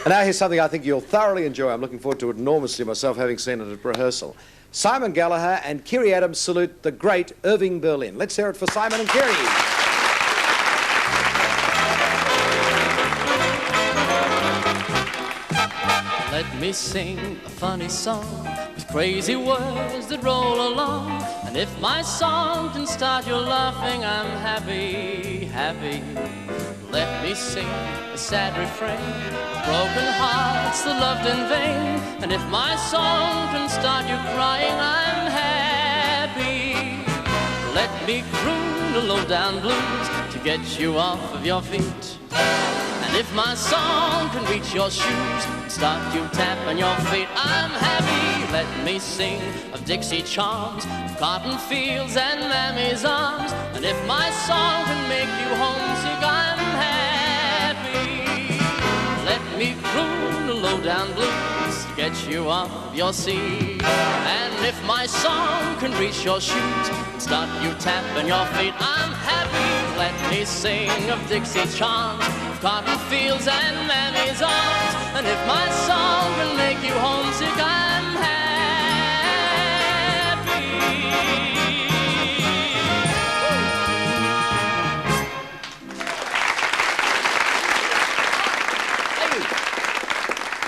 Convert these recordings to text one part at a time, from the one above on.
And now here's something I think you'll thoroughly enjoy. I'm looking forward to it enormously myself, having seen it at rehearsal. Simon Gallaher and Kirri Adams salute the great Irving Berlin. Let's hear it for Simon and Kirri. Let me sing a funny song with crazy words that roll along. And if my song can start you laughing, I'm happy, happy. Let me sing a sad refrain, broken hearts that loved in vain. And if my song can start you crying, I'm happy. Let me croon the low-down blues to get you off of your feet. And if my song can reach your shoes, start you tapping your feet, I'm happy. Let me sing of Dixie charms, of cotton fields and Mammy's arms. And if my song can make you homesick, I'm happy. Let me croon the low-down blues to get you off of your seat. And if my song can reach your shoes, start you tapping your feet, I'm happy. Let me sing of Dixie charms, cotton fields and Mammy's arms. And if my song can make you homesick, I'm happy.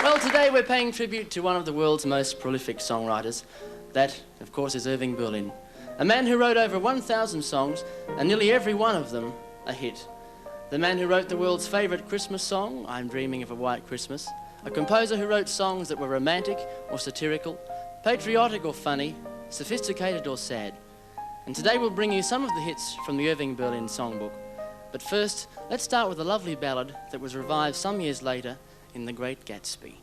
Well, today we're paying tribute to one of the world's most prolific songwriters. That, of course, is Irving Berlin. A man who wrote over 1,000 songs, and nearly every one of them a hit. The man who wrote the world's favourite Christmas song, I'm Dreaming of a White Christmas. A composer who wrote songs that were romantic or satirical, patriotic or funny, sophisticated or sad. And today we'll bring you some of the hits from the Irving Berlin songbook. But first, let's start with a lovely ballad that was revived some years later in The Great Gatsby.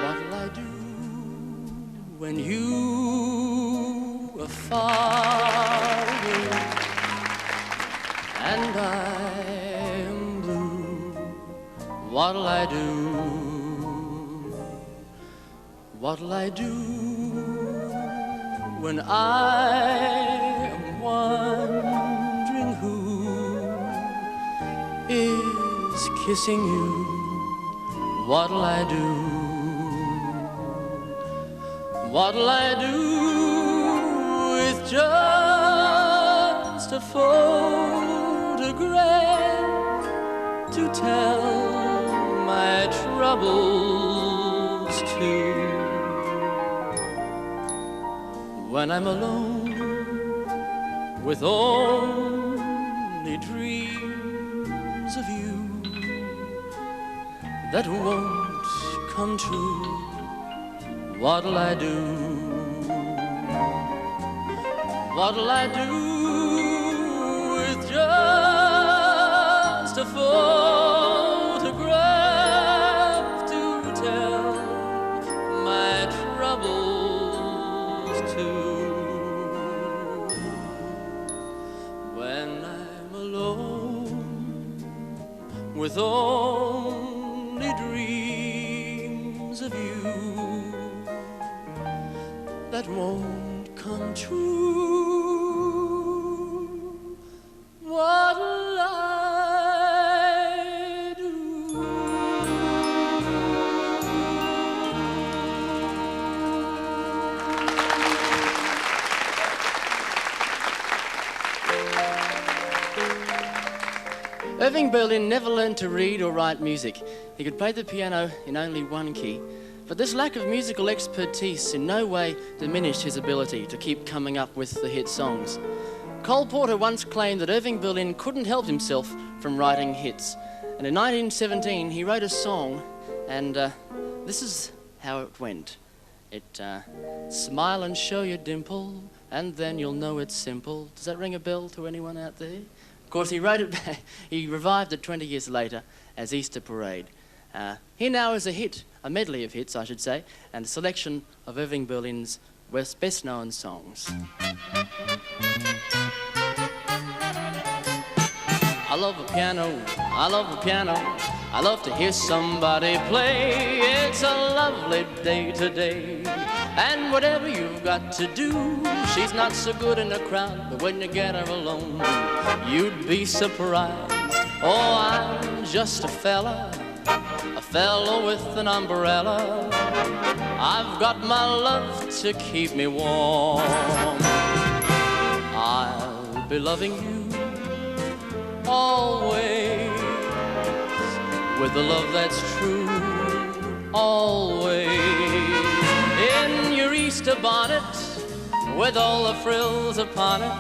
What'll I do when you are far away and I'm blue? What'll I do? What'll I do when I am wondering who is kissing you? What'll I do? What'll I do with just a photograph to tell my troubles to? When I'm alone with only dreams of you that won't come true, what'll I do? What'll I do with just a photograph to tell my troubles to? When I'm alone with only dreams of you that won't come true, what'll I do? Irving Berlin never learned to read or write music. He could play the piano in only one key. But this lack of musical expertise in no way diminished his ability to keep coming up with the hit songs. Cole Porter once claimed that Irving Berlin couldn't help himself from writing hits. And in 1917, he wrote a song, and this is how it went. It, smile and show your dimple, and then you'll know it's simple. Does that ring a bell to anyone out there? Of course, he wrote it back, he revived it 20 years later as Easter Parade. Here now is a hit, a medley of hits, I should say, and a selection of Irving Berlin's best-known songs. I love a piano, I love a piano, I love to hear somebody play. It's a lovely day today, and whatever you've got to do, she's not so good in a crowd, but when you get her alone, you'd be surprised. Oh, I'm just a fella with an umbrella. I've got my love to keep me warm. I'll be loving you always, with the love that's true, always. In your Easter bonnet, with all the frills upon it,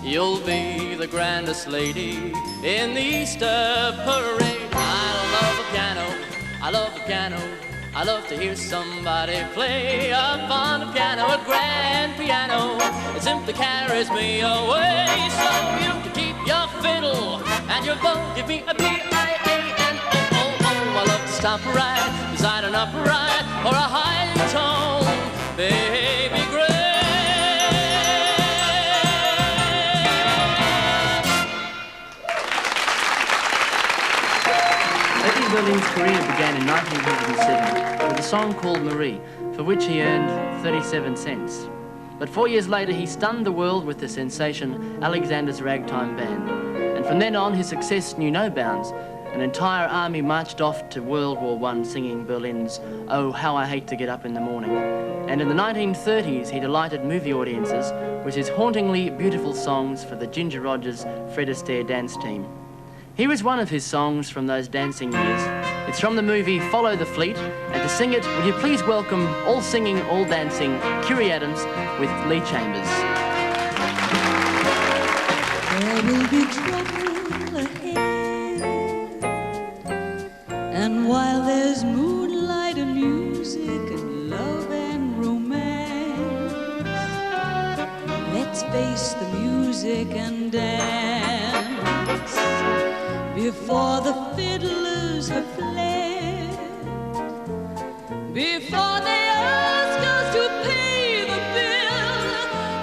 you'll be the grandest lady in the Easter parade. I love a piano, I love the piano, I love to hear somebody play upon the piano, a grand piano. It simply carries me away. So you can keep your fiddle and your bow, give me a P-I-A-N-O-O-O. I love to stop right beside an upright or a high tone, baby great. Irving Berlin's career began in 1907 with a song called Marie, for which he earned 37 cents. But 4 years later, he stunned the world with the sensation Alexander's Ragtime Band. And from then on, his success knew no bounds. An entire army marched off to World War I singing Berlin's "Oh, How I Hate to Get Up in the Morning." And in the 1930s, he delighted movie audiences with his hauntingly beautiful songs for the Ginger Rogers Fred Astaire dance team. Here is one of his songs from those dancing years. It's from the movie Follow the Fleet, and to sing it, will you please welcome all singing, all dancing, Kirri Adams with Lee Chambers. There will be trouble ahead, and while there's moonlight and music and love and romance, let's face the music and dance. Before the fiddlers have fled, before they ask us to pay the bill,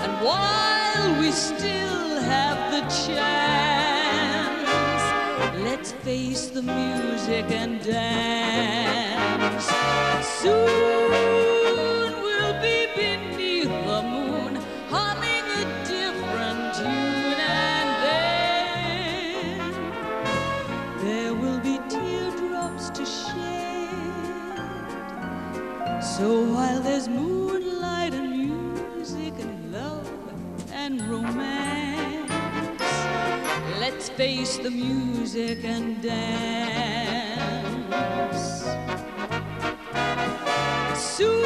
and while we still have the chance, let's face the music and dance. Soon we'll be beneath the moon, humming a different tune, and then there will be teardrops to shed. So while there's moonlight and music and love and romance, let's face the music and dance. Soon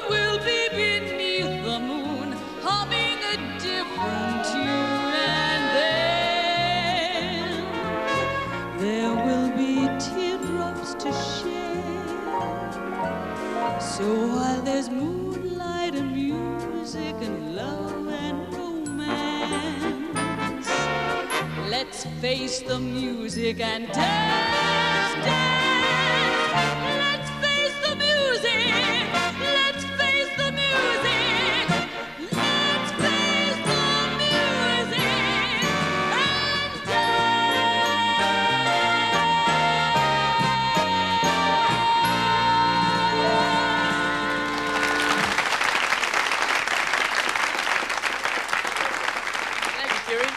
we'll be beneath the moon, humming a different tune, and then there will be teardrops to shed. So while there's moonlight and music and love and romance, let's face the music and dance, dance. Let's face the music. Let's face the music. Let's face the music and Thank you, Kirri.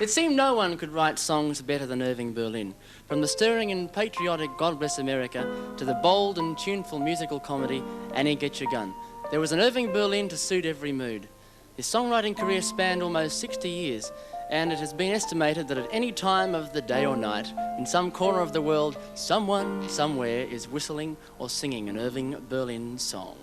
It seemed no one could write songs better than Irving Berlin. From the stirring and patriotic God Bless America to the bold and tuneful musical comedy Annie Get Your Gun, there was an Irving Berlin to suit every mood. His songwriting career spanned almost 60 years, and it has been estimated that at any time of the day or night, in some corner of the world, someone, somewhere is whistling or singing an Irving Berlin song.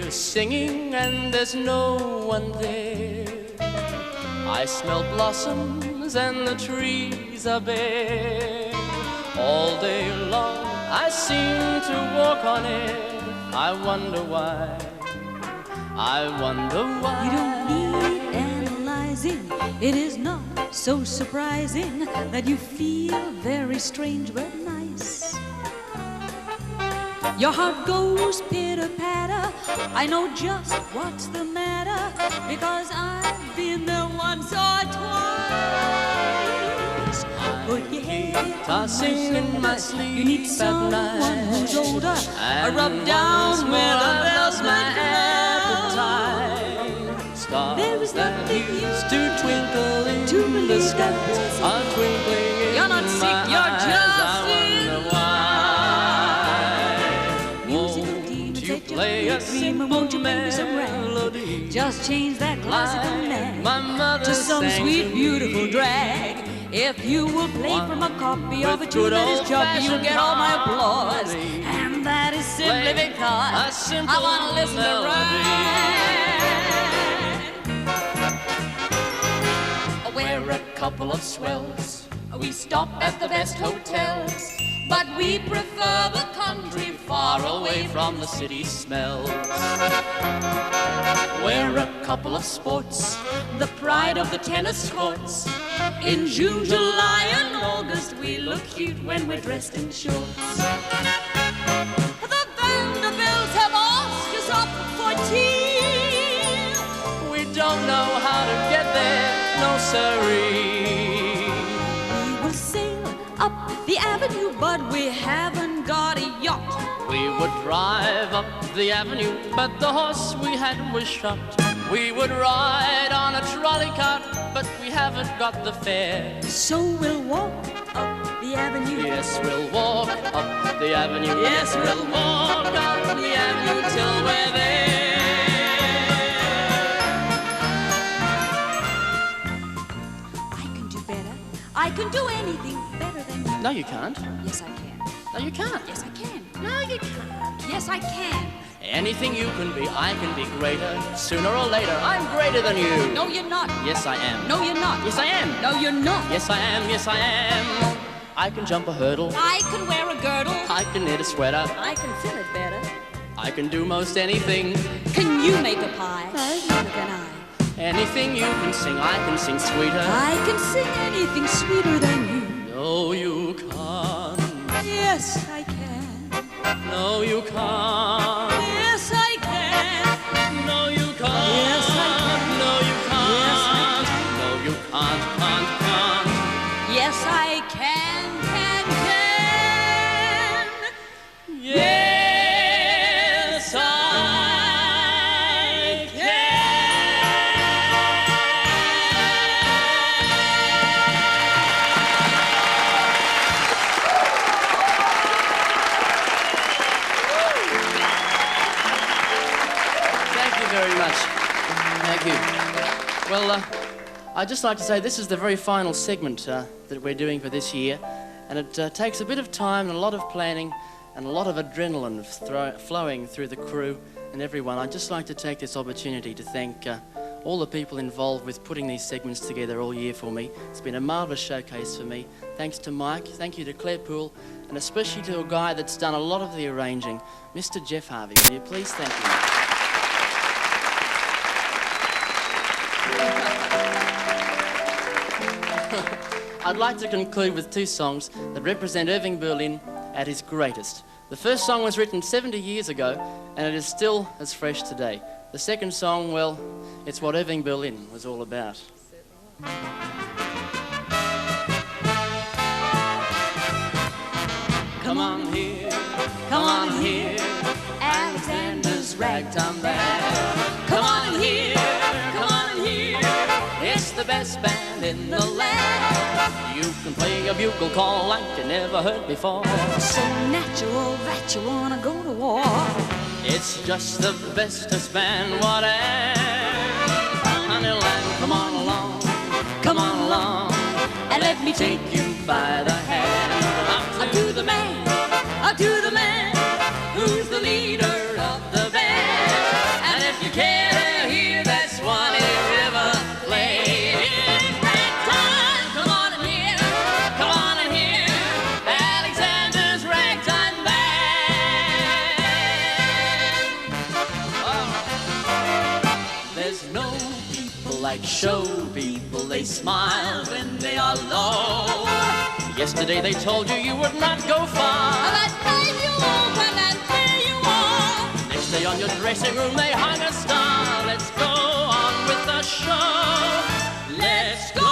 Singing and there's no one there. I smell blossoms and the trees are bare. All day long I seem to walk on air. I wonder why, I wonder why. You don't need analyzing. It is not so surprising that you feel very strange but nice. Your heart goes pitter-patter. I know just what's the matter, because I've been there once or twice. Put your head tossing in my sleep. You need someone who's older, a rub down with a velvet glove. the skies are twinkling in You're not my sick, you're eyes. just I wonder why. Won't you play a simple won't you play me some melody? Just change that classical nag My mother to some sang sweet, to beautiful me. drag. If you will play from a copy of a With tune good that is choppy, you'll old-fashioned get all my applause. harmony. And that is simply Play because a simple I want to listen melody. to rag. We're a couple of swells. We stop at the best hotels, but we prefer the country Far away from the city smells. We're a couple of sports, the pride of the tennis courts. In June, July, and August, we look cute when we're dressed in shorts. The Vanderbilts have asked us up for tea. We don't know how to get there, no siree. We will sail up the avenue, but we haven't got a yacht. We would drive up the avenue, but the horse we had was shot. We would ride on a trolley cart, but we haven't got the fare. So we'll walk up the avenue. Yes, we'll walk up the avenue. Yes, we'll walk up the avenue till we're there. I can do better. I can do anything better than you. No, you can't. Yes, I can. No, you can't. Yes, I can. No, you can't. Yes, I can. Anything you can be, I can be greater. Sooner or later, I'm greater than you. No, you're not. Yes, I am. No, you're not. Yes, I am. No, you're not. Yes, I am. Yes, I am. I can jump a hurdle. I can wear a girdle. I can knit a sweater. I can fill it better. I can do most anything. Can you make a pie? Better than I. Anything you can sing, I can sing sweeter. I can sing anything sweeter than you. No, you can't. Yes, I can. No, you can't. Yes, I can. No, you can't. Yes, I can. No, you can't. Yes, I can. No, you can't. Yes, I can. Yes, I very much. Thank you. Well, I'd just like to say this is the very final segment that we're doing for this year, and it takes a bit of time and a lot of planning and a lot of adrenaline flowing through the crew and everyone. I'd just like to take this opportunity to thank all the people involved with putting these segments together all year for me. It's been a marvellous showcase for me. Thanks to Mike, thank you to Claire Poole, and especially to a guy that's done a lot of the arranging, Mr. Jeff Harvey. Will you please thank him? I'd like to conclude with two songs that represent Irving Berlin at his greatest. The first song was written 70 years ago, and it is still as fresh today. The second song, well, it's what Irving Berlin was all about. Come on here, come on here, Alexander's ragtime band. Come on here, come on here, it's the best band in the land. You can play a bugle call like you never heard before. So natural that you wanna go to war. It's just the bestest band, whatever. Honeyland, come on along, And let me take take you by the hand. up to the man who's the leader of the band. And if you care to hear that Swanee River play, it's ragtime. Come on in here, Alexander's ragtime band. Oh. There's no people like show people. They smile when they are low. Yesterday they told you would not go far. But there you open and there you are. Next day on your dressing room they hung a star. Let's go on with the show. Let's go.